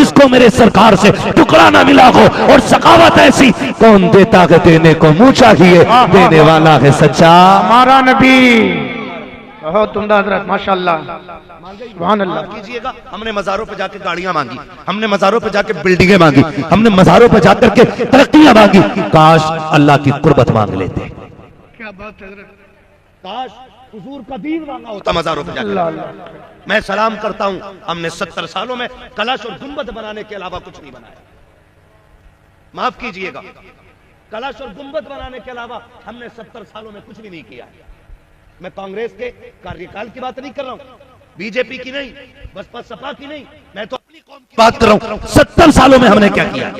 जिसको मेरे सरकार से टुकड़ा ना मिला हो, और सखावत ऐसी कौन देता है देने को मुंह चाहिए, देने वाला है सच्चा हमारा नबी। बहुत उम्दा हजरत, माशाअल्लाह, सुभान अल्लाह। कीजिएगा, हमने मज़ारों पे जाके गाड़ियां मांगी, हमने मज़ारों पे जाके बिल्डिंगें मांगी, हमने मज़ारों पे जाकर के तरक्कियां मांगी, काश अल्लाह की कुर्बत मांग लेते। क्या बात है हजरत, काश हुजूर का दीन मांगा होता मज़ारों पे जाकर। मैं सलाम करता हूं, हमने 70 सालों में कलश और गुंबद बनाने के अलावा कुछ नहीं बनाया। माफ कीजिएगा, कलश और गुंबद बनाने के अलावा हमने 70 सालों में कुछ भी नहीं किया। मैं कांग्रेस के कार्यकाल की बात नहीं कर रहा हूं, बीजेपी की नहीं, बसपा सपा की नहीं, मैं तो अपनी कौम की बात कर रहा हूं। 70 सालों में हमने क्या किया?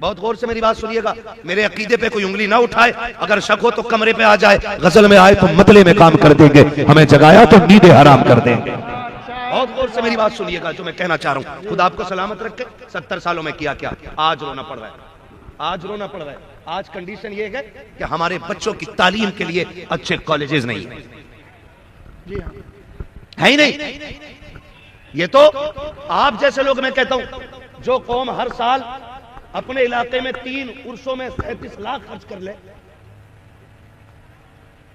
बहुत गौर से मेरी बात सुनिएगा, मेरे अकीदे पे कोई उंगली ना उठाए, अगर शक हो तो कमरे पे आ जाए, गजल में आए तो मतले में काम कर देंगे, हमें जगाया तो नींदें हराम कर देंगे। बहुत गौर से मेरी बात सुनिएगा, जो मैं कहना चाह रहा हूं, खुद आपको सलामत रखे। 70 सालों में किया क्या? आज रोना पड़ रहा है, आज रोना पड़ रहा है। आज कंडीशन ये है कि हमारे बच्चों की तालीम के लिए अच्छे कॉलेजेस नहीं है ही नहीं। ये तो आप जैसे लोग, मैं कहता हूं, जो कौम हर साल अपने इलाके में 3 उर्सों में 37 लाख खर्च कर ले,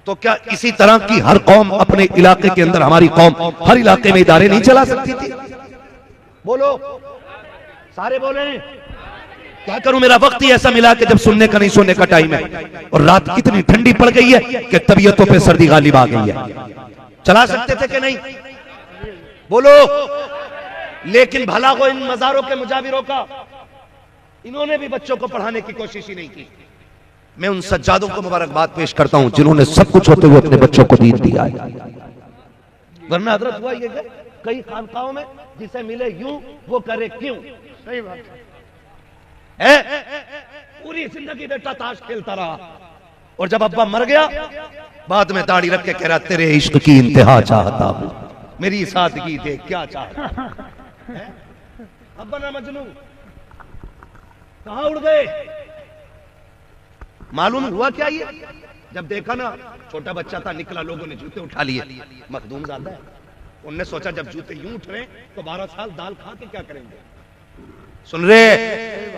तो क्या इसी तरह की हर कौम अपने इलाके के अंदर, हमारी कौम हर इलाके में इदारे नहीं चला सकती थी? बोलो, सारे बोले। क्या करूं, मेरा वक्त ही ऐसा मिला कि जब सुनने का नहीं, सोने का टाइम है, और रात कितनी ठंडी पड़ गई है कि तबीयतों पे सर्दी गालिब आ गई है। चला सकते थे कि नहीं? बोलो। लेकिन भला को इन मज़ारों के मुजाविरों का, इन्होंने भी बच्चों को पढ़ाने की कोशिश ही नहीं की। मैं उन सज्जादों को मुबारकबाद पेश करता हूं जिन्होंने सब कुछ होते हुए अपने बच्चों को दीन दिया है। वरना हजरत हुआ ये कई खानकाहों में जिसे मिले यूं वो करे क्यों। सही बात है। पूरी जिंदगी बेटा ताश खेलता रहा, और जब अब्बा मर गया, बाद में दाढ़ी रख के कह रहा, तेरे इश्क की इंतहा चाहता हूं, मेरी सादगी देख क्या चाहता। अब्बा ना मजनू कहां उड़ गए? मालूम हुआ क्या? ये जब देखा ना, छोटा बच्चा था, निकला, लोगों ने जूते उठा लिए, मखदूम ज़्यादा है, उनने सोचा जब जूते यूं उठ रहे तो 12 साल दाल खा के क्या करेंगे। सुन रहे,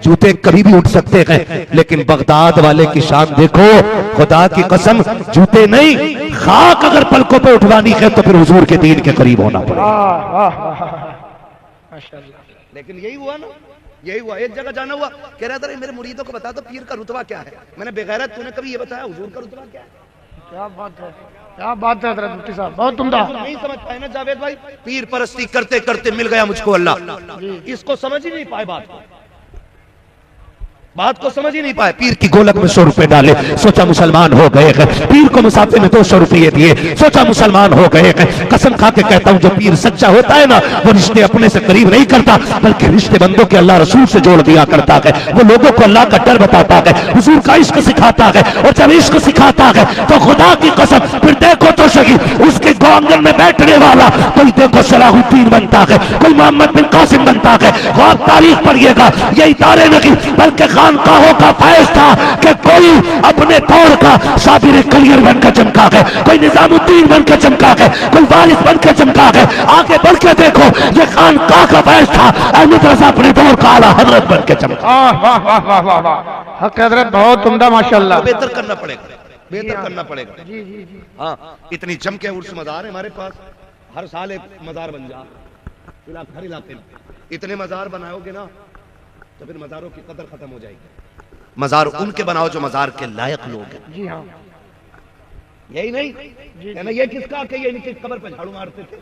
जूते कभी भी उठ सकते हैं, लेकिन बगदाद वाले की शान देखो, खुदा की कसम, जूते नहीं, खाक अगर पलकों पे उठवानी है तो फिर हुजूर के दीन के करीब होना पड़ेगा। लेकिन यही हुआ ना, यही हुआ। एक जगह जाना हुआ, कह रहा था मेरे मुरीदों को बता दो पीर का रुतबा क्या है। मैंने, बेगैरत, तूने कभी ये बताया हुजूर का रुतबा क्या है? क्या बात है, क्या बात है हजरत मुफ्ती साहब, बहुत उम्दा। नहीं समझ पाए ना जावेद भाई, पीर परस्ती करते करते मिल गया मुझको अल्लाह, इसको समझ ही नहीं पाए, बात को समझ ही नहीं पाए। पीर की गोलक में 100 रुपए डाले, सोचा मुसलमान हो गए। पीर को मुसाफे में 200 रुपये दिए, सोचा मुसलमान हो गए। कसम खा के कहता हूं, जो पीर सच्चा होता है ना, वो रिश्ते अपने से करीब नहीं करता, बल्कि रिश्ते बंदों के अल्लाह रसूल से जोड़ दिया करता है। वो लोगों को अल्लाह का डर बताता है, हुजूर का इश्क सिखाता है, और जब इश्क सिखाता है तो खुदा की कसम, फिर देखो तो सही, उसके आंगन में बैठने वाला कोई देखो सलाहुद्दीन बनता है, कोई मोहम्मद बिन कासिम बनता है। वो आप तारीख पढ़िएगा, ये इदारे नहीं बल्कि खानकाहों का फैज था कि कोई अपने दौर का साबिर कलियर बनकर चमका है, कोई निजामुद्दीन बनकर चमका है, कोई वारिस बनकर चमका है। आगे बढ़ के देखो, ये खानकाह का फैज था, अहमद रजा अपने दौर का आला हजरत बनकर चमका। वाह वाह वाह वाह वाह, हक हजरत, बहुत उम्दा, माशाअल्लाह। बेहतर करना पड़ेगा, बेहतर करना पड़ेगा। जी जी जी। हाँ, इतनी जम के उर्स मज़ार है हमारे पास, हर साल एक मज़ार बन जा, हर इलाके में इतने मज़ार बनाओगे ना तो फिर मज़ारों की कदर खत्म हो जाएगी। मज़ार उनके बनाओ जो मज़ार के लायक लोग हैं। जी हाँ, यही नहीं है ना, ये किसका कि ये इनकी कब्र पे झाड़ू मारते थे,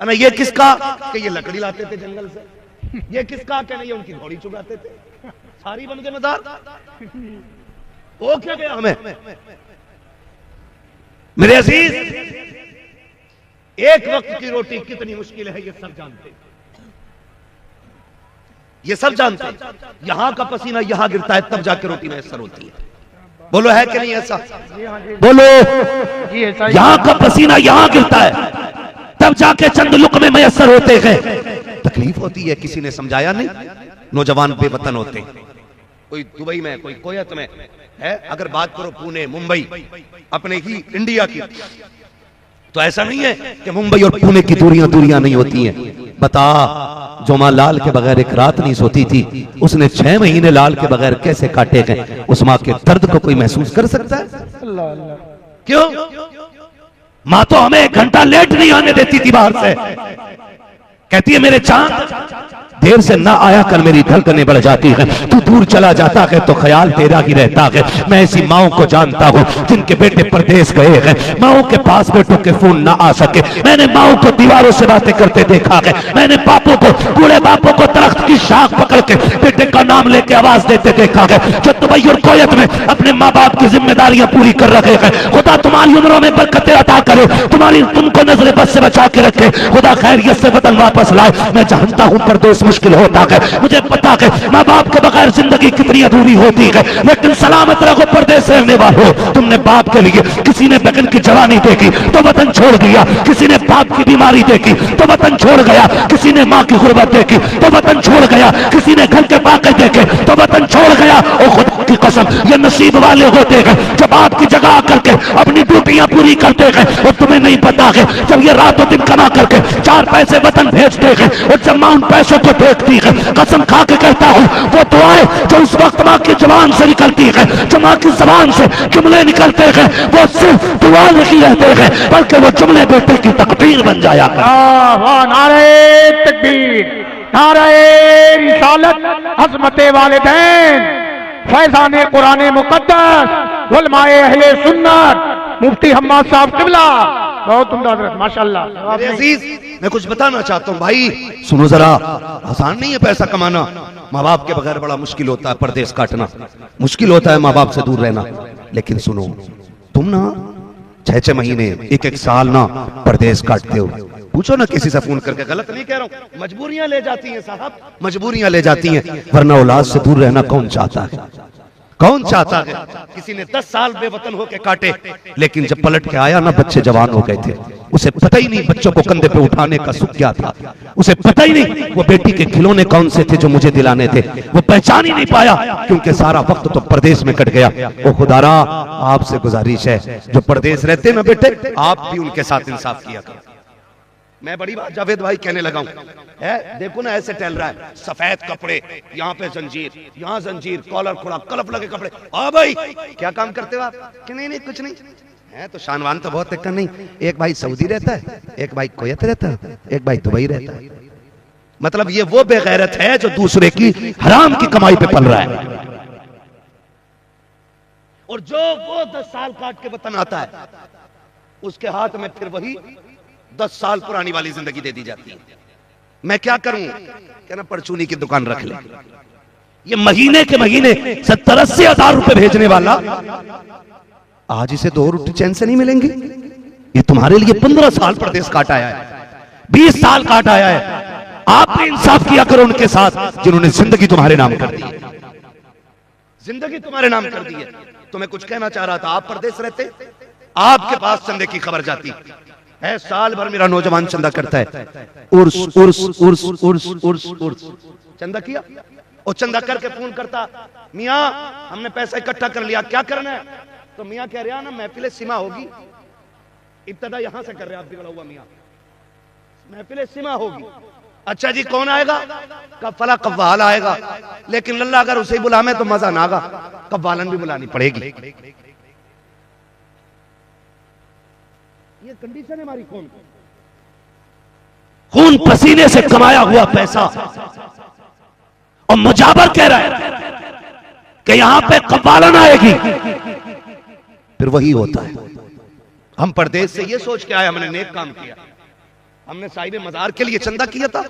है ना, ये किसका कि ये लकड़ी लाते थे जंगल से, ये किसका कि नहीं ये उनकी घोड़ी चुराते थे, सारी बन गए मज़ार। वो क्या गया हमें? मेरे अजीज, एक वक्त की रोटी कितनी मुश्किल है ये सब जानते हैं, ये सब जानते हैं। यहां का पसीना यहां गिरता है तब जाके रोटी मैसर होती है। बोलो है कि नहीं ऐसा? बोलो, यहां का पसीना यहां गिरता है तब जाके चंद लुक़मे मैसर होते हैं। तकलीफ होती है, किसी ने समझाया नहीं। नौजवान बेवतन होते हैं, कोई दुबई में, कोई कोयत में है। अगर बात करो पुणे, मुंबई, अपने ही इंडिया की, तो ऐसा नहीं है कि मुंबई और पुणे की दूरियां नहीं होती हैं। बता जो माँ लाल के बगैर एक रात नहीं सोती थी, उसने 6 महीने लाल के बगैर कैसे काटे गए, उस माँ के दर्द को कोई महसूस कर सकता है? अल्लाह अल्लाह। क्यों? माँ तो हमें 1 घंटा लेट नहीं आने देती थी बाहर से। कहती है मेरे चांद देर से ना आया कर, मेरी धड़कनें बढ़ जाती है, तू दूर चला जाता है तो ख्याल तेरा ही रहता है। मैं ऐसी माओं को जानता हूँ जिनके बेटे परदेश गए हैं, माओं के पास बेटों के फोन ना आ सके। मैंने माओं को दीवारों से बातें करते देखा है, मैंने बापों को, बूढ़े बापों को दरख्त की शाख पकड़ के बेटे का नाम लेके आवाज देते देखा है, जो दुबई और कोयत में अपने माँ बाप की जिम्मेदारियां पूरी कर रहे हैं। खुदा तुम्हारी उम्रों में बरकतें अता करे, तुमको नजर बस से बचा के रखे, खुदा खैरियत से वतन वापस लाए। मैं जानता हूँ परदेश मुश्किल होता है, मुझे पता है माँ बाप के बगैर जिंदगी कितनी अधूरी होती है, लेकिन सलामत रहो परदेश रहने वालों। तुमने बाप के लिए, किसी ने बहन की जवानी देखी तो वतन छोड़ दिया, किसी ने बाप की बीमारी देखी तो वतन छोड़ गया, किसी ने माँ की गुर्बत देखी तो वतन छोड़ गया, किसी ने घर के बाके देखे तो वतन छोड़ गया। और खुदा की कसम, ये नसीब वाले होते हैं जो बाप की जगह करके अपनी ड्यूटियां पूरी करते हैं। और तुम्हें नहीं पता है जब ये रातों दिन कमा करके 4 पैसे वतन भेजते हैं, और जब माँ उन पैसों को देखती है, कसम खा के कहता हूँ वो दुआएं जो उस वक्त माँ की जुबान से निकलती है, जो माँ की जुबान से जुमले निकलते हैं, वो सिर्फ दुआ नहीं रहते हैं, बल्कि वो जुमले बेटे की तकदीर बन जाया करते। वाह, नारे तकबीर, नारे रिसालत, अज़मते वालिदैन, फैज़ाने कुरान मुक़द्दस, उलमाए अहले सुन्नत, मुफ्ती हम्माद साहब किबला। बहुत उम्दा हज़रत, माशाअल्लाह। मेरे अजीज, मैं कुछ बताना चाहता हूँ भाई, सुनो जरा, आसान नहीं है पैसा कमाना। माँ बाप के बगैर बड़ा मुश्किल होता है परदेश काटना, मुश्किल होता है माँ बाप से दूर रहना। लेकिन सुनो, तुम ना 6-6 महीने, 1-1 साल ना परदेश काटते हो। पूछो ना किसी से फोन करके, गलत नहीं कह रहा हूँ, मजबूरियां ले जाती हैं साहब, मजबूरियां ले जाती हैं, वरना औलाद से दूर रहना कौन चाहता है? कौन चाहता है? किसी ने 10 साल बेवतन होके काटे, लेकिन जब पलट के आया ना, बच्चे जवान हो गए थे। उसे पता ही नहीं बच्चों को कंधे पे उठाने का सुख क्या था, उसे पता ही नहीं वो बेटी के खिलौने कौन से थे जो मुझे दिलाने थे, वो पहचान ही नहीं पाया, क्योंकि सारा वक्त तो परदेश में कट गया। ओ खुदारा, आपसे गुजारिश है, जो परदेश रहते ना बेटे, आप भी उनके साथ इंसाफ किया करो। मैं बड़ी बात जावेद भाई कहने लगा हूं, देखो ना ऐसे टहल रहा है, सफेद कपड़े, यहाँ पे जंजीर, यहाँ जंजीर, कॉलर खुला, कलप लगे कपड़े। आ भाई, क्या काम करते हो आप? कि नहीं कुछ नहीं है। तो शानवान तो बहुत है, नहीं, एक भाई सऊदी रहता है, एक भाई कोयत रहता है, एक भाई दुबई रहता है। मतलब ये वो बेगैरत है जो दूसरे की हराम की कमाई पे पल रहा है। और जो वो 10 साल काट के वतन आता है, उसके हाथ में फिर वही 10 साल पुरानी वाली जिंदगी दे दी जाती है। मैं क्या करूं? कहना परचूनी की दुकान रख ले। ये महीने के महीने 70-80 हजार रुपए भेजने वाला आज इसे 2 रोटी चैन से नहीं मिलेंगे। ये तुम्हारे लिए 15 साल प्रदेश काट आया है, 20 साल काट आया है। आप भी इंसाफ किया करो उनके साथ जिन्होंने जिंदगी तुम्हारे नाम कर दी है, जिंदगी तुम्हारे नाम कर दी है। तो मैं कुछ कहना चाह रहा था, आप प्रदेश रहते, आपके पास चंदे की खबर जाती है, साल भर मेरा नौजवान चंदा करता है, उर्स उर्स उर्स उर्स उर्स उर्स, चंदा किया और चंदा करके फोन करता, मियाँ हमने पैसा इकट्ठा कर लिया, क्या करना है? तो मियाँ कह रहा ना महफिल सिमा होगी, इब्तदा यहां से कर रहे आप बिगड़ा हुआ मियाँ, महफिल सिमा होगी। अच्छा जी कौन आएगा? कफला कव्वाल आएगा, लेकिन अल्लाह अगर उसे बुला में तो मजा ना आगा, कव्वालन भी बुलानी पड़ेगी। ये कंडीशन है हमारी। खून पसीने से कमाया हुआ पैसा, और मुजाबर कह रहा है कि यहां पे कव्वालन आएगी, फिर वही होता है। हम परदेश से ये सोच के आए हमने नेक काम किया, हमने साहिब मजार के लिए चंदा किया था,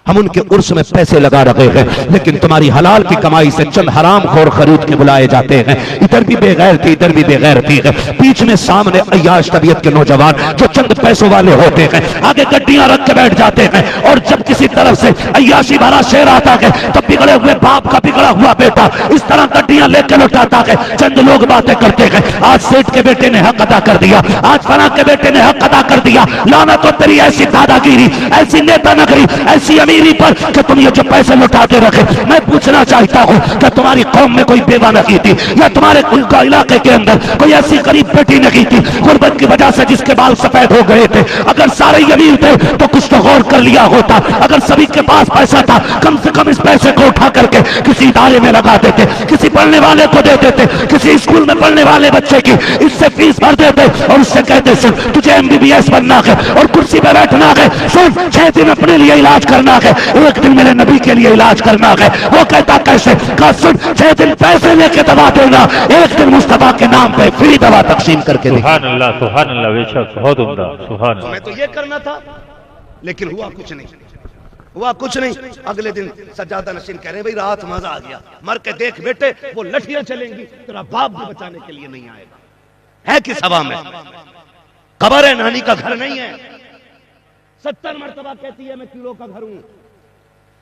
हम उनके उर्स में पैसे लगा रहे हैं, लेकिन तुम्हारी हलाल की कमाई से चंद हराम खोर खरीद के बुलाए जाते हैं। इधर भी बेगैरती, इधर भी बेगैरती है, बीच में सामने अय्याश तबीयत के नौजवान जो चंद पैसों वाले होते हैं, आगे गड्डियां रख के बैठ जाते हैं, और जब किसी तरफ से अय्याशी भरा शेर आता है तो बिगड़े हुए बाप का बिगड़ा हुआ बेटा इस तरह गड्डियां लेकर लौटाता है। चंद लोग बातें करते हैं, आज सेठ के बेटे ने हक अदा कर दिया, आज फलां के बेटे ने हक अदा कर दिया, लाना तो तेरी ऐसी दादागिरी, ऐसी नेता नगरी, ऐसी अमीरी पर कि तुम ये जो पैसे लुटा के रखे। मैं पूछना चाहता हूँ कि तुम्हारी कौम में कोई बेवा नहीं थी, या तुम्हारे उनका इलाके के अंदर कोई ऐसी गरीब बेटी नहीं थी गुर्बत की वजह से जिसके बाल सफेद हो गए थे? अगर सारे अमीर थे तो कुछ तो गौर कर लिया होता। अगर सभी के पास पैसा था, कम से कम इस पैसे को उठा करके किसी इदारे में लगा देते, किसी पढ़ने वाले को दे देते, किसी स्कूल में पढ़ने वाले बच्चे की इससे फीस भर देते और उससे कहते सुन तुझे MBBS बनना है और कुर्सी पे बैठना है, सुन 6 दिन अपने लिए इलाज करना है, 1 दिन मेरे नबी के लिए इलाज करना है। वो कहता कैसे? कहा सुन 6 दिन पैसे लेके दवा देना, 1 दिन मुस्तफा के नाम पे फ्री दवा तकसीम करके दे। सुभान अल्लाह बेशक, बहुत उम्दा। सुभान अल्लाह। मैं तो ये करना था, लेकिन हुआ कुछ नहीं, हुआ कुछ नहीं। अगले दिन सज्जादा नशीन कह रहे भाई रात मजा आ गया, मर के देख बेटे वो लठियां चलेंगी, तेरा बाप भी बचाने के लिए नहीं आएगा। है किस हवा में? कब्र है, नानी का घर नहीं है। 70 मरतबा कहती है मैं कीड़ों का घर हूं,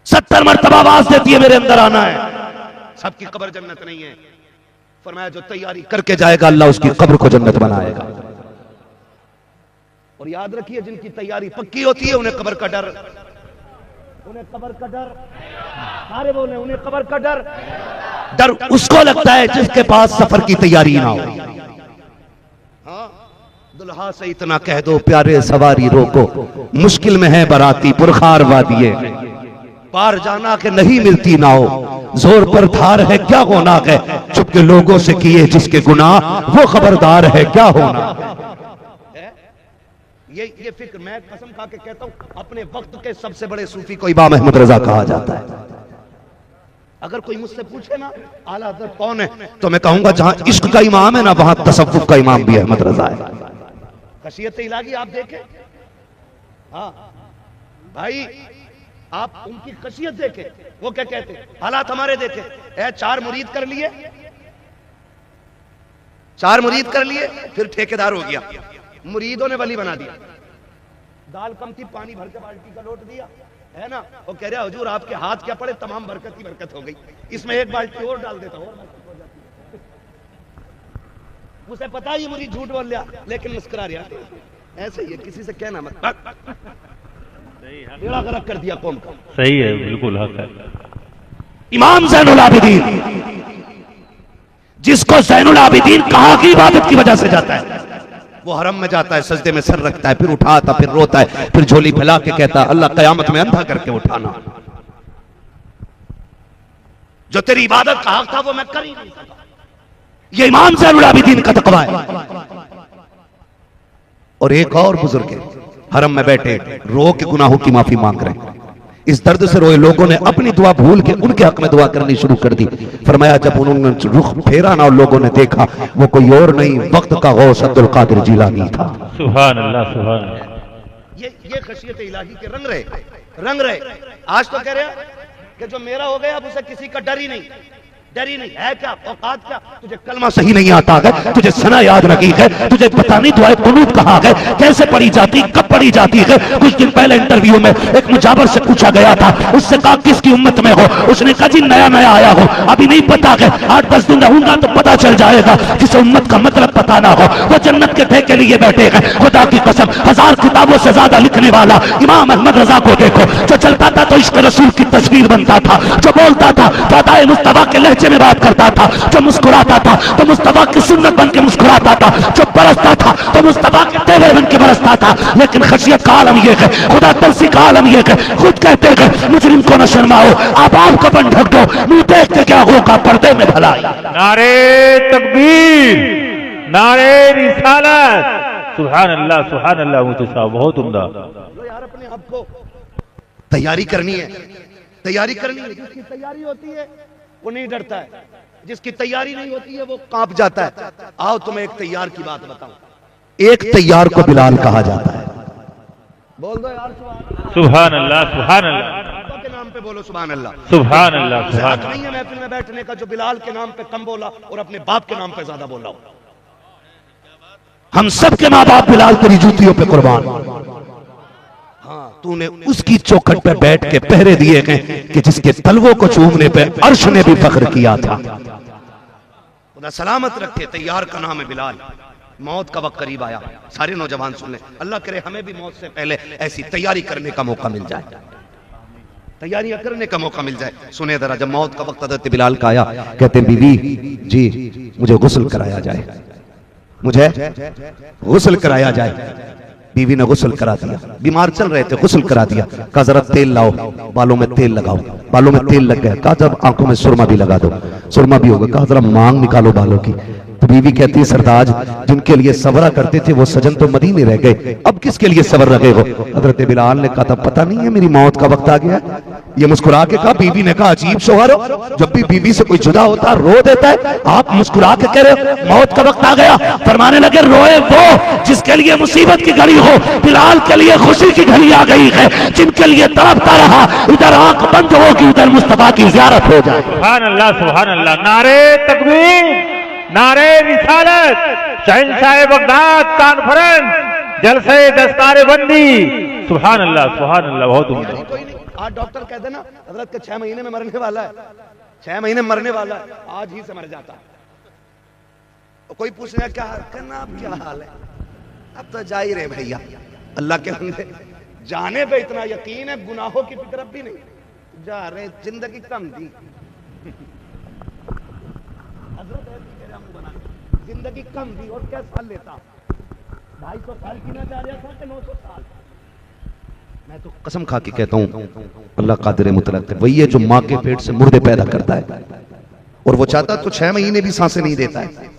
70 मरतबा आवाज देती है मेरे अंदर आना है। सबकी कब्र जन्नत नहीं है। फरमाया जो तैयारी करके जाएगा अल्लाह उसकी कब्र को जन्नत बनाएगा। और याद रखिए जिनकी तैयारी पक्की होती है उन्हें कब्र का डर, उन्हें कब्र का डर, सारे बोले उन्हें कब्र का डर। डर उसको लगता है जिसके पास सफर की तैयारी ना हो। हाँ, दुल्हा से इतना कह दो प्यारे सवारी रोको, मुश्किल में है बराती पुरखार वादिये, पार जाना के नहीं मिलती नाव, जोर पर धार है क्या होना है, चुपके लोगों से किए जिसके गुनाह वो खबरदार है क्या होना। ये फिक्र मैं कसम खा के कहता हूं अपने वक्त के सबसे बड़े सूफी को इमाम अहमद रजा कहा जाता है। अगर कोई मुझसे पूछे ना आला हज़रत कौन है, तो मैं कहूंगा जहां इश्क का इमाम है ना वहां तसव्वुफ का इमाम भी अहमद रजा है। खशियत इलाही आप देखें, हाँ भाई आप उनकी खशियत देखें, वो क्या कहते हैं, हालात हमारे देखें। 4 मुरीद कर लिए, 4 मुरीद कर लिए, फिर ठेकेदार हो गया, मुरीदों ने वली बना दिया। दाल कम थी, पानी भर के बाल्टी का लोट दिया, है ना। वो कह रहा हुजूर आपके हाथ क्या पड़े, तमाम बरकत ही बरकत हो गई, इसमें 1 बाल्टी और डाल देता और बरकत हो जाती। मुझे पता ही मुरीद झूठ बोल लिया, लेकिन मुस्कुरा रहा। ऐसे ही है, किसी से कहना मत, बेड़ा गर्क कर दिया कौम का। सही है, बिल्कुल हक है। इमाम ज़ैनुल आबिदीन, जिसको ज़ैनुल आबिदीन कहा की इबादत की वजह से जाता है, वो हरम में जाता है, सजदे में सर रखता है, फिर उठाता, फिर रोता है, फिर झोली फैला के कहता है अल्लाह कयामत में अंधा करके उठाना। जो तेरी इबादत का हक था वो मैं कर ही नहीं सका। ये इमाम ज़ैनुल आबिदीन का तकवा है। और एक और बुजुर्ग है, हरम में बैठे रो के गुनाहों की माफी मांग रहे हैं। इस दर्द से रोए लोगों ने अपनी दुआ भूल के उनके हक में दुआ करनी शुरू कर दी। फरमाया जब उन्होंने रुख फेरा ना और लोगों ने देखा वो कोई और नहीं वक्त का गौस अब्दुल कादिर जिलानी था। सुभान अल्लाह, सुभान अल्लाह। ये खशियत इलाही के रंग रहे, रंग रहे। आज तो कह रहे कि जो मेरा हो गया अब उसे किसी का डर ही नहीं, डर ही नहीं है। क्या औकात, क्या तुझे कलमा सही नहीं आता है, तुझे सना याद नहीं है, तुझे पता नहीं दुआए कुनूत कहा है, कैसे पढ़ी जाती, कब पढ़ी जाती है। कुछ दिन पहले इंटरव्यू में एक मुजाबर से पूछा गया था, उससे कहा किसकी उम्मत में हो, उसने कहा जी नया नया आया हो, अभी नहीं पता है, 8-10 दिन रहूंगा तो पता चल जाएगा। जिसे उम्मत का मतलब पता ना हो वो जन्नत के ठेके लिए बैठे हैं। खुदा की कसम 1000 किताबों से ज्यादा लिखने वाला इमाम अहमद रजा को देखो, जो चलता था तो इश्क रसूल की तस्वीर बनता था, जो बोलता था तो अदाए मुस्तफा के लहजे में बात करता था, जो मुस्कुराता था तो मुस्तफा की सुन्नत बन के मुस्कुराता था, जो बरसता था तो मुस्तफा के तेवर बन के बरसता था। लेकिन खशियत का आलम यह है, खुदा तरसी का आलम यह है, खुद कहते हैं मुजरिम को न शर्माओ, आप कपन ढक दो, मुंह देख के क्या होगा पर्दे में भलाई। नारे तकबीर, नारे रिसालत, सुभान अल्लाह, सुभान अल्लाह। मुझे साहब बहुत उम्दा। यार अपने आप को तैयारी करनी है, तैयारी करनी है। जिसकी तैयारी होती है वो नहीं डरता है, जिसकी तैयारी नहीं होती है वो कांप जाता है। आओ तुम्हें एक तैयार की बात बताऊं। एक तैयार को बिलाल कहा जाता है। बोल दो यार सुभान अल्लाह, सुभान अल्लाह के नाम पे बोलो सुभान अल्लाह, सुभान अल्लाह, सुभान नहीं है महफिल में बैठने का जो बिलाल के नाम पे कम बोला और अपने बाप के नाम पे ज्यादा बोला हो। हम सब के माँ बाप बिलाल तेरी जूतियों पे कुर्बान। हाँ तूने उसकी चौखट पे बैठ के पहरे दिए गए कि जिसके तलवों को चूमने पे अर्श ने भी फख्र किया था। खुदा सलामत रखे। तैयार का नाम है बिलाल। मौत का वक्त करीब आया, सारे नौजवान सुन लें, अल्लाह करे हमें भी मौत से पहले ऐसी तैयारी करने का मौका मिल जाए, तैयारियां करने का मौका मिल जाए। सुने जरा, जब मौत का वक्त हज़रत बिलाल का आया, कहते हैं बीवी जी मुझे गुस्ल कराया जाए, मुझे गुस्ल कराया जाए। बीवी ने गुस्ल करा दिया, बीमार चल रहे थे, गुस्ल करा दिया। कहा जरा तेल लाओ, बालों में तेल लगाओ, बालों में तेल लग गया। कहा जब आंखों में सुरमा भी लगा दो, सुरमा भी होगा। कहा जरा मांग निकालो बालों की। तो बीवी कहती है सरताज जिनके लिए सब्र करते थे वो सजन तो मदीने रह गए, अब किसके लिए सब्र रखे हो? हजरत बिलाल ने कहा था पता नहीं है मेरी मौत का वक्त आ गया। ये मुस्कुरा के कहा, बीवी ने कहा अजीब शौहर हो, जब भी बीवी से कोई जुदा होता रो देता है, आप मुस्कुरा के कह रहे हो मौत का वक्त आ गया। फरमाने लगे रोए वो जिसके लिए मुसीबत की घड़ी हो, बिलाल के लिए खुशी की घड़ी आ गई है, जिनके लिए तड़पता रहा इधर आंख बंद होगी उधर मुस्तफा की ज़ियारत हो जाए। सुभान अल्लाह, सुभान अल्लाह। नारे तकबीर, नारे रिसालत, शहंशाह बगदाद कॉन्फ्रेंस, जलसे दस्तारे बंदी। सुभान अल्लाह, सुभान अल्लाह। बहुत उम्दा। कोई नहीं, आज डॉक्टर कह देना हजरत के 6 महीने में मरने वाला है, 6 महीने में मरने वाला है, आज ही से मर जाता। कोई पूछने क्या करना, अब क्या हाल है, अब तो जा ही रहे भैया। अल्लाह के बंदे जाने पे इतना यकीन है, गुनाहों की तरफ भी नहीं जा रहे, जिंदगी कम दी। जिंदगी कम दी और क्या साल लेता, 250 साल की ना जा रहा था कि 900 साल। मैं तो कसम खा के कहता हूं अल्लाह कादिर मुतलक है, वही है जो माँ के पेट से मुर्दे पैदा करता है, और वो चाहता तो 6 महीने भी सांसें नहीं देता है,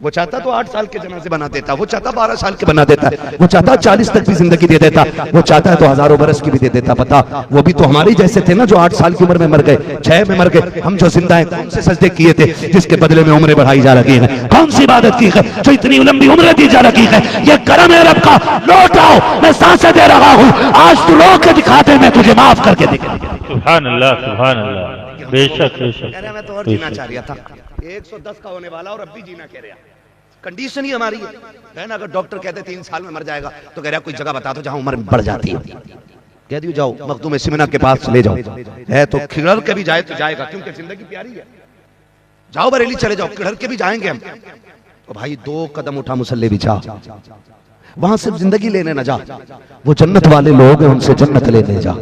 वो चाहता तो 8 साल के जनाजे बना देता, वो चाहता 12 साल के बना देता, वो चाहता 40 तक भी जिंदगी दे देता, वो चाहता है तो हजारों बरस की भी दे देता। पता वो भी तो हमारे जैसे थे ना जो 8 साल की उम्र में मर गए, 6 में मर गए। हम जो जिंदा हैं कौन से सजदे किए थे जिसके बदले में उम्रें बढ़ाई जा रही है, कौन सी इबादत की है जो इतनी लंबी उम्रें दी जा रही है? ये करम है रब का, लौट आओ, मैं सांसें दे रहा हूँ, आज तू रो के दिखा दे, मैं तुझे माफ करके दिखा। सुभान अल्लाह, सुभान अल्लाह। बेशक बेशक। मैं तो और जीना चाह रहा था, 110 का होने वाला और अब भी जीना कह रहा। कंडीशन ही हमारी है ना, अगर डॉक्टर कहते 3 साल में मर जाएगा तो कह रहा कोई जगह बता दो जहां उम्र बढ़ जाती है, कह दियो जाओ मखदूम सिमना के पास ले जाओ, है तो खिड़र के भी जाए तो जाएगा क्योंकि जिंदगी प्यारी है। जाओ बरेली चले जाओ, खिड़र के भी जाएंगे हम। तो भाई 2 कदम उठा मुसल्ले बिछा, वहां सिर्फ जिंदगी लेने ना जा, वो जन्नत वाले लोग हैं उनसे जन्नत लेने जा,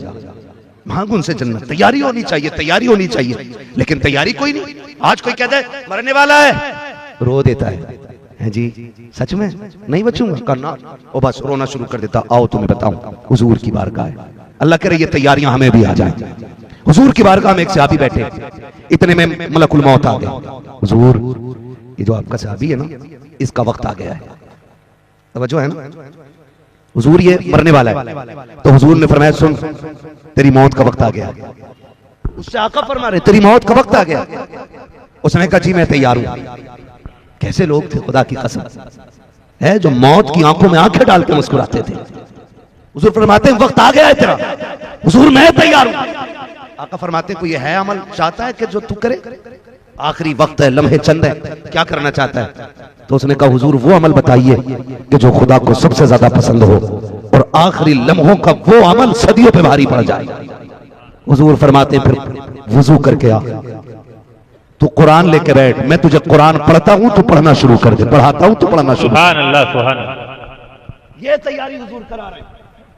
मांग उनसे जन्नत। तैयारी होनी चाहिए, तैयारी होनी चाहिए, लेकिन तैयारी कोई नहीं। आज कोई कहता है मरने वाला है, रो देता है जी सच में नहीं बचूंगा, करना और बस रोना शुरू कर देता। आओ तुम्हें बताऊं, हुजूर की बारगाह है, अल्लाह करे ये तैयारियां हमें भी आ जाए। हुजूर की बारगाह में एक सहाबी बैठे, इतने में मलकुल मौत आ गए। हुजूर ये जो आपका सहाबी है ना, इसका वक्त आ गया है, तवज्जो है ना, हुजूर ये मरने वाला है। तो हुजूर ने फरमाया सुन तेरी मौत का वक्त आ गया। उससे आका फरमा रहे तेरी मौत का वक्त आ गया। उसने कहा जी मैं तैयार हूं। कैसे लोग थे खुदा की कसम, है जो मौत की आंखों में आंखें डाल के मुस्कुराते थे। हुजूर फरमाते हैं वक्त आ गया है तेरा। हुजूर मैं तैयार हूं। आका फरमाते हैं कोई है अमल चाहता है कि जो तू करे, आखिरी वक्त है, लम्हे चंद है, क्या करना चाहता है? तो उसने कहा हुजूर वो अमल बताइए कि जो खुदा को सबसे ज्यादा पसंद हो और आखिरी लम्हों का वो अमल सदियों पे भारी पड़ जाए। हुजूर फरमाते फिर वुजू करके आ, तू कुरान लेके बैठ, मैं तुझे कुरान पढ़ता हूं तो पढ़ना शुरू कर दे, पढ़ाता हूं तो पढ़ना शुरू। सुभान अल्लाह, सुभान अल्लाह। ये तैयारी हुजूर करा रहे हैं,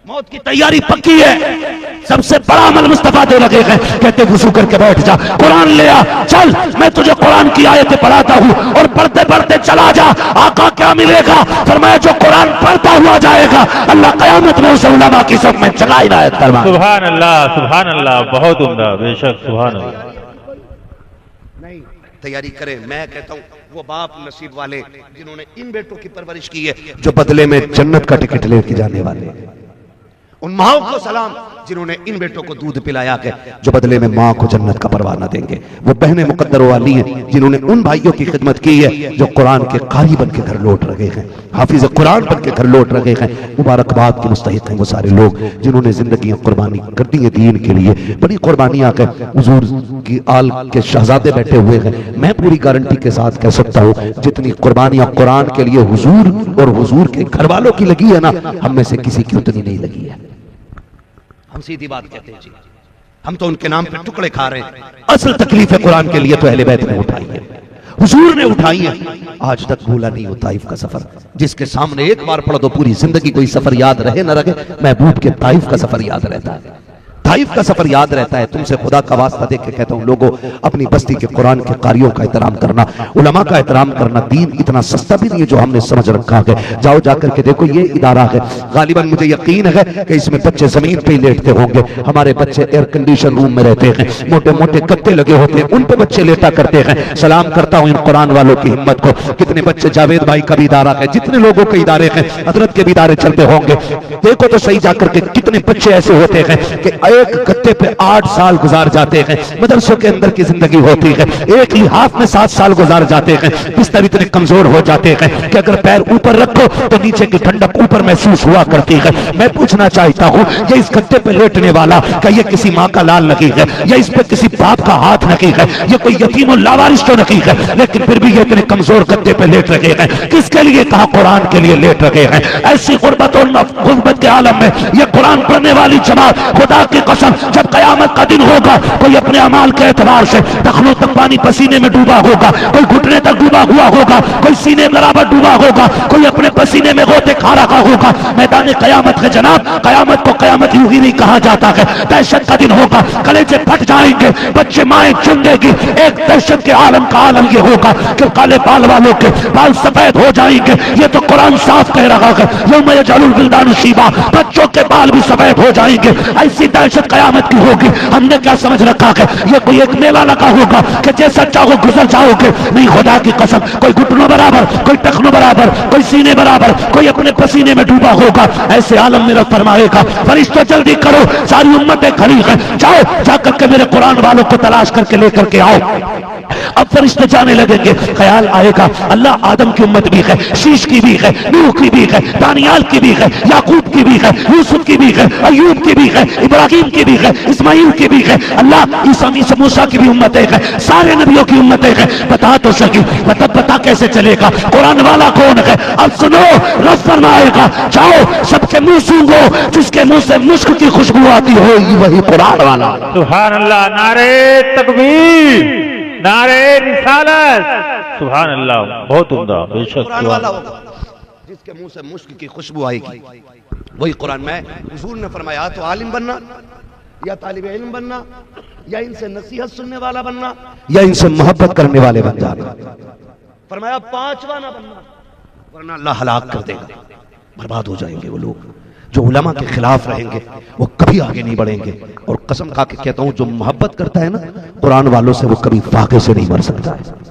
मौत की तैयारी पक्की है। सबसे बड़ा अमल मुस्तफा दे लगे हैं, कहते वुजू करके बैठ जा, कुरान ले आ, चल मैं तुझे कुरान की आयतें पढ़ाता हूं और पढ़ते पढ़ते चला जा। आका क्या मिलेगा? फरमाया जो कुरान पढ़ता हुआ जाएगा अल्लाह कयामत में उसे उलमा की सब में जगह इनायत फरमाए। सुभान अल्लाह, सुभान अल्लाह। बहुत उम्दा, बेशक सुभान अल्लाह। नहीं तैयारी करें। मैं कहता हूँ वो बाप नसीब वाले जिन्होंने इन बेटों की परवरिश की है, जो बदले में जन्नत का टिकट लेके जाने वाले। उन माओ को सलाम जिन्होंने इन बेटों को दूध पिलाया है, जो बदले में माँ को जन्नत का परवाना देंगे। वो बहनें मुकद्दर वाली हैं जिन्होंने उन भाइयों की खिदमत की है जो कुरान के कारी बन के घर लौट रहे हैं, हाफिज कुरान बन के घर लौट रहे हैं। मुबारकबाद के मुस्तहिक हैं वो सारे लोग जिन्होंने जिंदगी कुर्बानी कर दी है दीन के लिए। बड़ी कुर्बानियां कर हुजूर की आल के शहजादे बैठे हुए हैं। मैं पूरी गारंटी के साथ कह सकता हूँ जितनी कुर्बानियां कुरान के लिए हुजूर और हुजूर के घर वालों की लगी है ना, हम में से किसी की उतनी नहीं लगी है। हम सीधी बात कहते हैं जी, हम तो उनके नाम पे टुकड़े खा रहे हैं। असल तकलीफ है कुरान के लिए तो अहले बैत ने उठाई है। हुजूर ने उठाई है। आज तक भूला नहीं वो ताइफ का सफर, जिसके सामने एक बार पढ़ो तो पूरी जिंदगी कोई सफर याद रहे न रहे, महबूब के ताइफ का सफर याद रहता है, ताइफ का सफर याद रहता है। तुमसे खुदा का वास्ता देख के कहता हूं, लोगों अपनी बस्ती के कुरान के कारियों का एहतराम करना, उलमा का एहतराम करना। दीन इतना सस्ता भी नहीं है जो हमने समझ रखा है। जाओ जाकर के देखो, ये इदारा है, गालिबन मुझे यकीन है कि इसमें बच्चे जमीन पे ही लेटते होंगे। हमारे बच्चे एयर कंडीशन रूम में रहते हैं, मोटे मोटे गद्दे लगे होते हैं, उन पे बच्चे लेटा करते हैं। सलाम करता हूं इन कुरान वालों की हिम्मत को। कितने बच्चे, जावेद भाई का भी इदारा है, जितने लोगों के इदारे हैं, हजरत के भी इदारे चलते होंगे। देखो तो सही जाकर के कितने बच्चे ऐसे होते हैं कि एक गद्दे पे 8 साल गुजार जाते हैं। मदरसों के अंदर की जिंदगी होती है, एक लिहाफ में 7 साल गुजार जाते हैं। बिस्तर इतने कमजोर हो जाते हैं कि अगर पैर ऊपर रखो तो नीचे की ठंडक ऊपर महसूस हुआ करती है। मैं पूछना चाहता हूं, ये इस गद्दे पे लेटने वाला, क्या ये किसी माँ का लाल नहीं है, या इस पे किसी बाप का हाथ नहीं है, ये कोई यतीम और लावारिस तो नहीं है, लेकिन फिर भी ये इतने कमजोर गद्दे पे लेट रहे हैं। किसके लिए कहा? कुरान के लिए लेट रहे हैं। ऐसी गुर्बत और गुर्बत के आलम में ये कुरान पढ़ने वाली जमात, खुदा की कसम, जब कयामत का दिन होगा, कोई अपने अमाल के एतबार से टखनों तक पानी पसीने में डूबा होगा, कोई घुटने तक डूबा हुआ होगा, कोई सीने बराबर डूबा होगा, कोई अपने पसीने में गोते खा रहा होगा। मैदान कयामत है जनाब, कयामत को कयामत यूं ही नहीं कहा जाता है। दहशत का दिन होगा, कलेजे फट जाएंगे, बच्चे माएं चुंदेगी। एक दहशत के आलम का आलम ये होगा कि काले बाल वालों के बाल सफेद हो जाएंगे। ये तो कुरान साफ कह रहा है, यौम यजअलुल विल्दानु शीबा, बच्चों के बाल भी सफेद हो जाएंगे। ऐसी दहशत कयामत की होगी। हमने क्या समझ रखा है ये कोई एक मेला लगा होगा कि जैसा चाहो गुजर जाओगे? नहीं, खुदा की कसम, कोई घुटनों बराबर, कोई टखनों बराबर, कोई सीने बराबर, कोई अपने पसीने में डूबा होगा। ऐसे आलम में रब फरमाएगा, फरिश्तों जल्दी करो, सारी उम्मतें खड़ी हैं, जाओ जाकर के मेरे कुरान वालों को तलाश करके लेकर के आओ। अब फरिश्ते जाने लगेंगे, ख्याल आएगा अल्लाह आदम की उम्मत भी है, शीश की भी है, नूह की भी है, दानियाल की भी है, याकूब की भी है, यूसुफ की भी है, अयूब की भी है, इब्राहिम की भी है, इस्माइल की भी है। अल्लाह ईसा मूसा की भी उम्मतें हैं, सारे नबियों की उम्मतें हैं। बता तो सकी, मतलब पता कैसे चलेगा कुरान वाला कौन है? अब सुनो, रब फरमाएगा, जाओ सबके मुंह सूंघो, जिसके मुंह से मुश्क की खुशबू आती होगी वही कुरान वाला। सुभान अल्लाह, नारे तकबीर, नारे रिसालत, सुभान अल्लाह, बहुत उम्दा, बेशक कुरान वाला होगा जिसके मुंह से मुश्क की खुशबू आएगी वही कुरान में। हुजूर ने फरमाया, तो आलिम बनना या तालिब इल्म बनना या इनसे नसीहत सुनने वाला बनना या इनसे मोहब्बत करने वाले बन जाना। फरमाया पांचवा ना बनना, वरना अल्लाह हलाक कर देगा, बर्बाद हो जाएंगे वो लोग। जो उलमा के खिलाफ रहेंगे वो कभी आगे नहीं बढ़ेंगे। और कसम खा के कहता हूं, जो मोहब्बत करता है ना कुरान वालों से, वो कभी फाके से नहीं मर सकता है।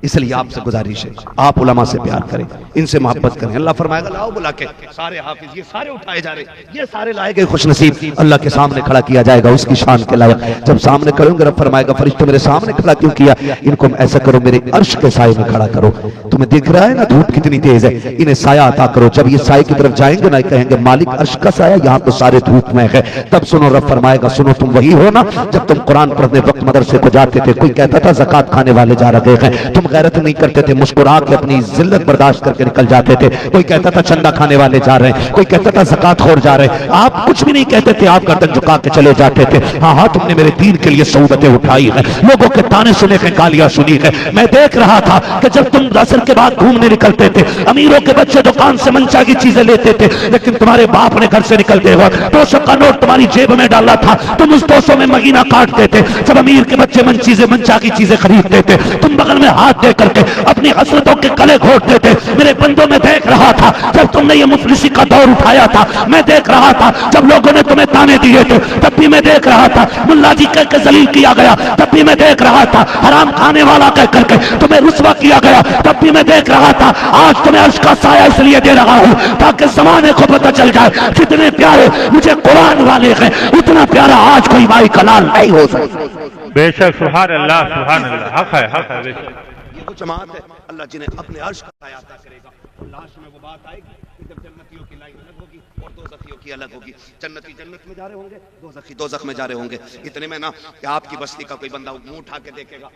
इसलिए आपसे गुजारिश है, आप उलमा से प्यार करें, इनसे मोहब्बत करें। अल्लाह फरमाएगा, लाओ बुला के सारे हाफिज, ये सारे उठाए जा रहे, ये सारे लाए गए खुशनसीब, अल्लाह के सामने खड़ा किया जाएगा उसकी शान के लायक। जब सामने करोगे, रब फरमाएगा, फरिश्ते मेरे सामने खड़ा क्यों किया? इनको ऐसा करो, मेरे अर्श के साए में खड़ा करो। तुम्हें दिख रहा है ना धूप कितनी तेज है, इन्हें साया अता करो। जब ये साए की तरफ जाएंगे ना, कहेंगे मालिक अर्श का साया, यहाँ तो सारे धूप में है। तब सुनो, रब फरमाएगा, सुनो तुम वही हो ना जब तुम कुरान पढ़ने वक्त मदरसे को जाते थे, कोई कहता था ज़कात खाने वाले जा रहे हैं, तुम गैरत नहीं करते थे, मुस्कुरा के अपनी जिल्लत बर्दाश्त करके निकल जाते थे। कोई कहता था चंदा खाने वाले जा रहे हैं, कोई कहता था ज़कात खोर जा रहे हैं, आप कुछ भी नहीं कहते थे, आप गर्दन झुका के चले जाते थे। हाँ हाँ, तुमने मेरे दीन के लिए सऊदतें उठाई है, लोगों के ताने सुने हैं, गालियां सुनी है। मैं देख रहा था कि जब तुम असर के बाद घूमने निकलते थे, अमीरों के बच्चे दुकान से मनचा की चीजें लेते थे, लेकिन तुम्हारे बाप ने घर से निकलते वक्त 200 का नोट तुम्हारी जेब में डाला था, तुम उस 200 में महीना काटते थे। जब अमीर के बच्चे मनचा की चीजें खरीदते थे, तुम बगल में हाथ दे करके अपनी हसरतों के गले घोटते थे। मेरे बंदों में देख रहा था जब तुमने ये मुफलिसी का दौर उठाया था, मैं देख रहा था जब लोगों ने तुम्हें ताने दिए थे, तब भी मैं देख रहा था मुल्ला जी कह के जलील किया गया, तब भी मैं देख रहा था हराम खाने वाला कह करके तुम्हें रुस्वा किया गया, तब भी मैं देख रहा था। आज तुम्हें अर्श का साया इसलिए दे रहा हूं ताकि ज़माने को पता चल जाए कितने प्यारे मुझे कुरान वाले हैं, उतना प्यारा आज कोई माई कलाल नहीं हो सकता। बेशक, सुभान अल्लाह, सुभान अल्लाह, हक है, हक है। ये वो जमात है अल्लाह जिन्हें अपने अर्श का साया अता करेगा। और लास्ट में वो बात आएगी कि जब जन्नतियों की लाइन अलग होगी और दोज़खियों की अलग होगी। जन्नती जन्नत में जा रहे होंगे, दोज़खी दोज़ख में जा रहे होंगे। इतने में ना कि आपकी बस्ती का कोई बंदा मुंह उठा के देखेगा,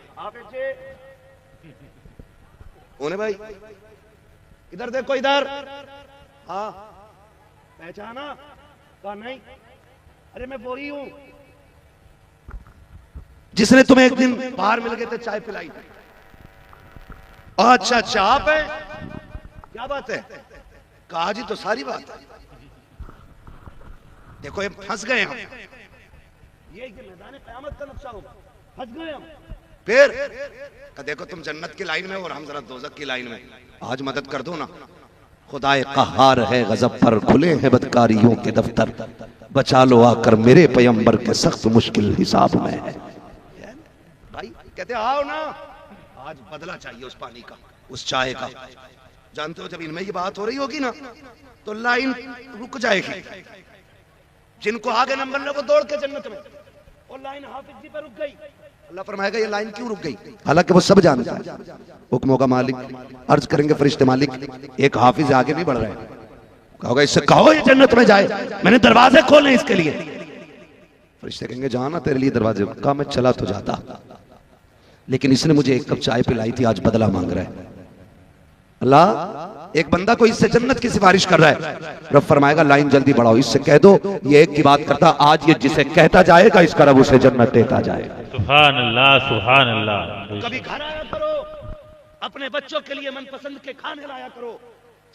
ओने भाई इधर देखो, इधर, हाँ पहचाना? कहा नहीं, अरे मैं वही हूं जिसने तुम्हें एक दिन बाहर मिल गए थे, चाय पिलाई, अच्छा अच्छा आप है, क्या बात है? कहा जी तो सारी बात है। देखो ये फंस गए हम, ये मैदान क़यामत का नक्शा होगा, फंस गए हम। फिर देखो तुम जन्नत की लाइन में और हम जरा दोज़ख की लाइन में, आज मदद कर दो ना। खुदाए क़हार है गज़ब पर, खुले हैं बदकारियों के दफ्तर, बचा लो आकर मेरे पैगंबर के सख्त मुश्किल हिसाब में है। भाई कहते आओ ना, आज बदला चाहिए उस पानी का, उस चाय का। जानते हो जब इनमें ये बात हो रही होगी ना तो लाइन रुक जाएगी। जिनको आगे नंबर ले वो दौड़ के जन्नत में, और लाइन हाफिज जी पे रुक गई। अल्लाह फरमाएगा ये लाइन क्यों रुक गई? हालांकि वो सब जानता है, हुक्मों का मालिक। अर्ज करेंगे फरिश्ते मालिक एक हाफिज आगे नहीं बढ़ रहा है, कहोगा इससे कहो ये जन्नत में जाए, मैंने दरवाजे खोले इसके लिए। फरिश्ते कहेंगे जाना तेरे लिए दरवाजे, कहा मैं चला तो जाता, लेकिन इसने मुझे एक कप चाय पिलाई थी, आज बदला मांग रहा है। अल्लाह एक बंदा को इससे जन्नत की सिफारिश कर रहा है, रब फरमाएगा लाइन जल्दी बढ़ाओ, इससे कह दो ये एक की बात करता, आज ये जिसे कहता जाएगा इसका रब उसे जन्नत देता जाएगा। सुभान अल्लाह, सुभान अल्लाह। कभी घर आया करो, अपने बच्चों के लिए मनपसंद के खाने लाया करो,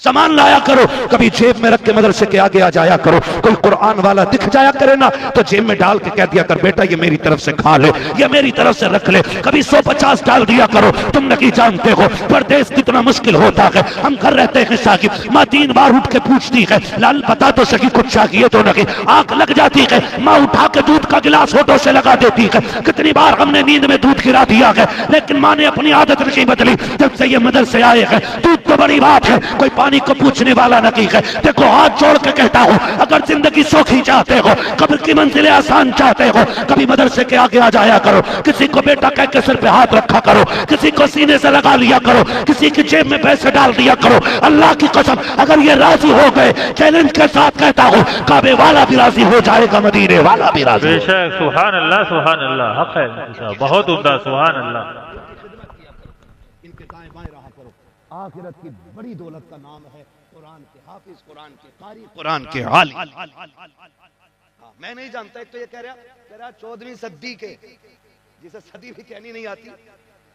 सामान लाया करो, कभी जेब में रख के मदरसे के आगे आ जाया करो। कोई कुरान वाला दिख जाया करे ना तो जेब में डाल के कह दिया कर बेटा ये मेरी तरफ से खा ले, ये मेरी तरफ से रख ले। कभी 150 डाल दिया करो। तुम नहीं जानते हो परदेश कितना मुश्किल होता है। हम घर रहते हैं साकिब, माँ 3 बार उठ के पूछती है लाल बता तो सकी कुछ चाहिए तो नहीं, आंख लग जाती है, माँ उठा के दूध का गिलास होठों से लगा देती है। कितनी बार हमने नींद में दूध गिरा दिया है, लेकिन माँ ने अपनी आदत नहीं बदली। जब से ये मदरसे आए हैं दूध तो बड़ी बात है, कोई पानी को पूछने वाला नहीं है। देखो हाथ जोड़ के कहता हूं अगर जिंदगी सौखी चाहते हो, कब्र की मंजिलें आसान चाहते हो, कभी मदरसे के आगे आ जाया करो। किसी को बेटा कह के सिर पे हाथ रखा करो, किसी को सीने से लगा लिया करो, किसी की जेब में पैसे डाल दिया करो। अल्लाह की कसम अगर ये राजी हो गए, चैलेंज के साथ कहता हूं काबे वाला भी राजी हो जाएगा, मदीने वाला भी राजी। बेशक, सुभान अल्लाह, सुभान अल्लाह। हक है, बहुत उम्दा, सुभान अल्लाह। इनके दाएं बाएं रहा करो। आखिरत की बड़ी दौलत का नाम है कुरान के हाफिज, कुरान के कारी, कुरान के आलिम। हाँ, मैं नहीं जानता, एक तो ये कह रहा 14वीं सदी के, जिसे सदी भी कहनी नहीं आती,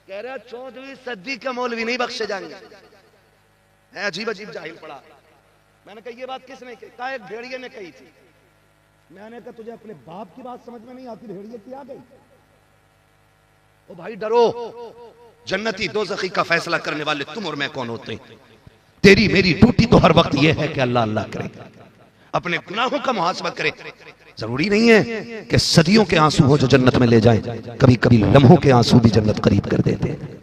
कह रहा 14वीं सदी के मौलवी नहीं बख्शे जाएंगे। है अजीब अजीब जाहिल पड़ा। मैंने कहा ये बात किसने कही? कहा एक भेड़िए ने कही थी। मैंने कहा तुझे अपने बाप की बात समझ में नहीं आती, भेड़िए की आ गई। ओ भाई डरो, जन्नती दोज़खी का फैसला करने वाले तुम और मैं कौन होते हैं? तेरी मेरी ड्यूटी तो हर वक्त यह है कि अल्लाह अल्लाह करे, अपने गुनाहों का मुहासबा करे। जरूरी नहीं है कि सदियों के आंसू हो जो जन्नत में ले जाएं, कभी कभी लम्हों के आंसू भी जन्नत करीब कर देते हैं,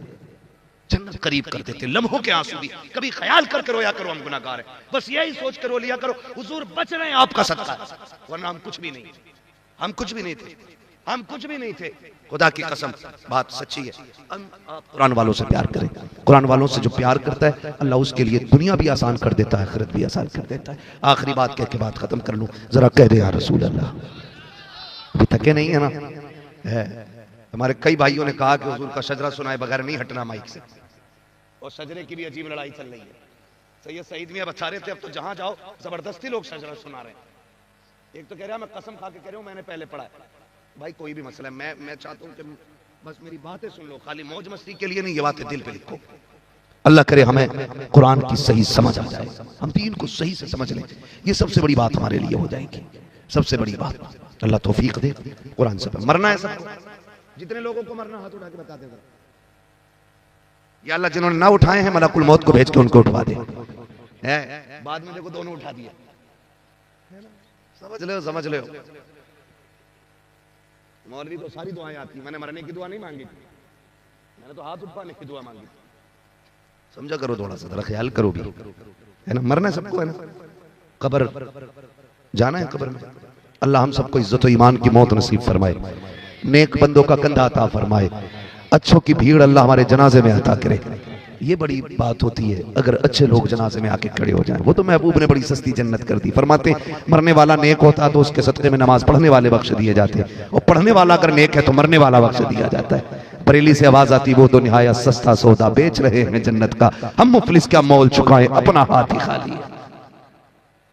जन्नत करीब कर देते। लम्हों के आंसू भी कभी ख्याल करके रोया करो हम गुनाहगार हैं, बस यही सोच कर रो लिया करो हुजूर बच रहे हैं आपका सदका, वरना हम कुछ भी नहीं, हम कुछ भी नहीं थे, हम कुछ भी नहीं थे। खुदा की कसम बात सच्ची है। आप कुरान वालों से प्यार करें, कुरान वालों से जो प्यार करता है अल्लाह उसके लिए दुनिया भी आसान कर देता है, आखिरत भी आसान कर देता है। आखिरी बात कह के बात खत्म कर लूं, जरा कह दे या रसूल अल्लाह। अभी थके नहीं है ना? है हमारे कई भाइयों ने कहा कि हुजूर का शजरा सुनाए बगैर नहीं हटना माइक से, और शजरे की भी अजीब लड़ाई चल रही है। सैयद सईद मियां बता रहे थे अब तो जहां जाओ जबरदस्ती लोग शजरा सुना रहे हैं। एक तो कह रहा मैं कसम खा के कह रहा हूं मैंने पहले पढ़ा है। भाई कोई भी मसला है, मैं चाहता हूं कि बस मेरी बातें सुन लो, खाली मौज मस्ती के लिए नहीं, ये बातें दिल पे लिखो। अल्लाह करे हमें कुरान की सही समझ आ जाए, हम दीन को सही से समझ लें, ये सबसे बड़ी बात हमारे लिए हो जाएगी, सबसे बड़ी बात। अल्लाह तौफीक दे। कुरान से मरना है सबको, जितने लोगों को मरना हाथ उठा के बता देगा। या अल्लाह जिन्होंने ना उठाए हैं मलकुल मौत को भेज के उनको उठवा दे। बाद में देखो दोनों उठा दिया, समझ लो, समझ लो। मौलवी को सारी दुआएं आती, मैंने मरने की दुआ नहीं मांगी, मैंने तो हाथ उठाने की दुआ मांगी। समझा करो, थोड़ा सा जरा ख्याल करो भी, है ना? मरना सबको है ना, कब्र जाना है कब्र में। अल्लाह हम सबको इज्जत और ईमान की मौत नसीब फरमाए, नेक बंदों का कंधा अता फरमाए, अच्छों की भीड़ अल्लाह हमारे जनाजे में अता करे। ये बड़ी बात होती है अगर अच्छे लोग जनाजे में आके खड़े हो जाएं। वो तो महबूब ने बड़ी सस्ती जन्नत कर दी। फरमाते मरने वाला नेक होता तो उसके सदक़े में नमाज पढ़ने वाले बख्श दिए जाते, और पढ़ने वाला अगर नेक है तो मरने वाला बख्श दिया जाता है। बरेली से आवाज आती वो तो निहायत सस्ता सौदा बेच रहे हैं जन्नत का, हम मुफलिस क्या मोल चुकाएं अपना हाथ ही खाली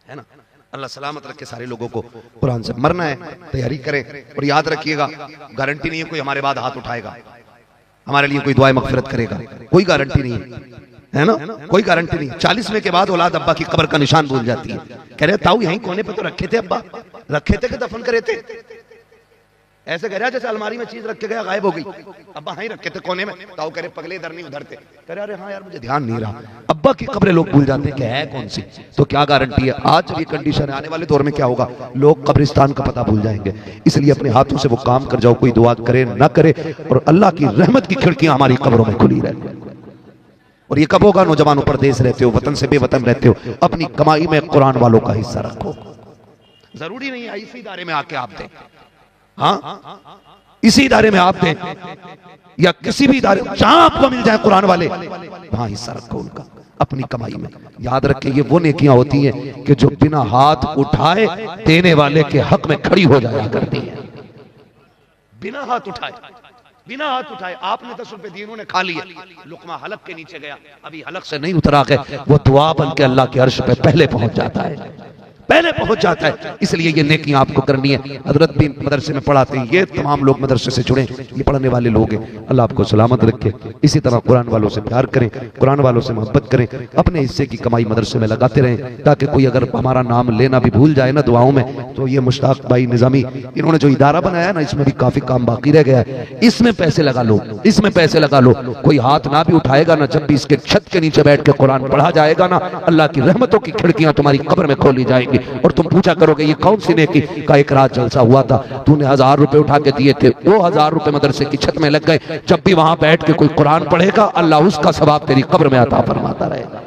है ना। अल्लाह सलामत रखे सारे लोगों को। कुरान से मरना है, तैयारी करें, और याद रखिएगा गारंटी नहीं है कोई हमारे बाद हाथ उठाएगा। हमारे लिए कोई दुआ मगफिरत करेगा, कोई गारंटी नहीं है ना, कोई गारंटी नहीं। 40वें के बाद औलाद अब्बा की कब्र का निशान भूल जाती है। कह रहे ताऊ यहीं कोने पे तो रखे थे अब्बा, रखे थे कि दफन करे थे? ऐसे कह रहा जैसे अलमारी में चीज रख के गया गायब हो गई, अब्बा यहीं रखे थे कोने में। ताऊ कह रहे पगले इधर नहीं उधर थे। कह रहे अरे हाँ यार मुझे ध्यान नहीं रहा। अब्बा की कब्रें लोग भूल जाते हैं कि है कौन सी, तो क्या गारंटी है आज ये कंडीशन है, आने वाले दौर में क्या होगा, लोग कब्रिस्तान का पता भूल जाएंगे। इसलिए अपने हाथों से वो काम कर जाओ, कोई दुआ करे ना करे, और अल्लाह की रहमत की खिड़कियां हमारी कब्रों में खुली रहे। और ये कब होगा? नौजवानों परदेश रहते हो, वतन से बेवतन रहते हो, अपनी कमाई में कुरान वालों का हिस्सा रखो। जरूरी नहीं है इसी इदारे में आके आप दें, हाँ इसी इदारे में आप दें या किसी भी इदारे जहां आपको मिल जाए कुरान वाले, वहां हिस्सा रखो उनका अपनी कमाई में। याद रखें ये वो नेकियां होती हैं कि जो बिना हाथ उठाए देने वाले के हक में खड़ी हो जाया करती है। बिना हाथ उठाए, बिना हाथ उठाए आपने 10 रुपए दिए, उन्होंने खा लिए, लुकमा हलक के नीचे गया, अभी हलक से नहीं उतरा के वो दुआ बन के अल्लाह के अर्श पे पहले पहुंच जाता है, पहले पहुंच जाता है। इसलिए ये नेकियां आपको करनी है। हजरत भी मदरसे में पढ़ाते हैं, ये तमाम लोग मदरसे से जुड़े, ये पढ़ने वाले लोग हैं। अल्लाह आपको सलामत रखे। इसी तरह कुरान वालों से प्यार करें, कुरान वालों से मोहब्बत करें, अपने हिस्से की कमाई मदरसे में लगाते रहें, ताकि कोई अगर हमारा नाम लेना भी भूल जाए ना दुआओं में, तो ये मुश्ताक भाई निजामी इन्होंने जो इदारा बनाया ना, इसमें भी काफी काम बाकी रह गया है। इसमें पैसे लगा लो, इसमें पैसे लगा लो। कोई हाथ ना भी उठाएगा ना, जब भी इसके छत के नीचे बैठ के कुरान पढ़ा जाएगा ना, अल्लाह की रहमतों की खिड़कियां तुम्हारी कब्र में खोली जाएंगी। और तुम पूछा करोगे ये कौन सी नेकी का एक रात जलसा हुआ था, तूने 1000 रुपए उठा के दिए थे, वो 1000 रुपए मदरसे की छत में लग गए। जब भी वहां बैठ के कोई कुरान पढ़ेगा, अल्लाह उसका सवाब तेरी कब्र में अता फरमाता रहेगा।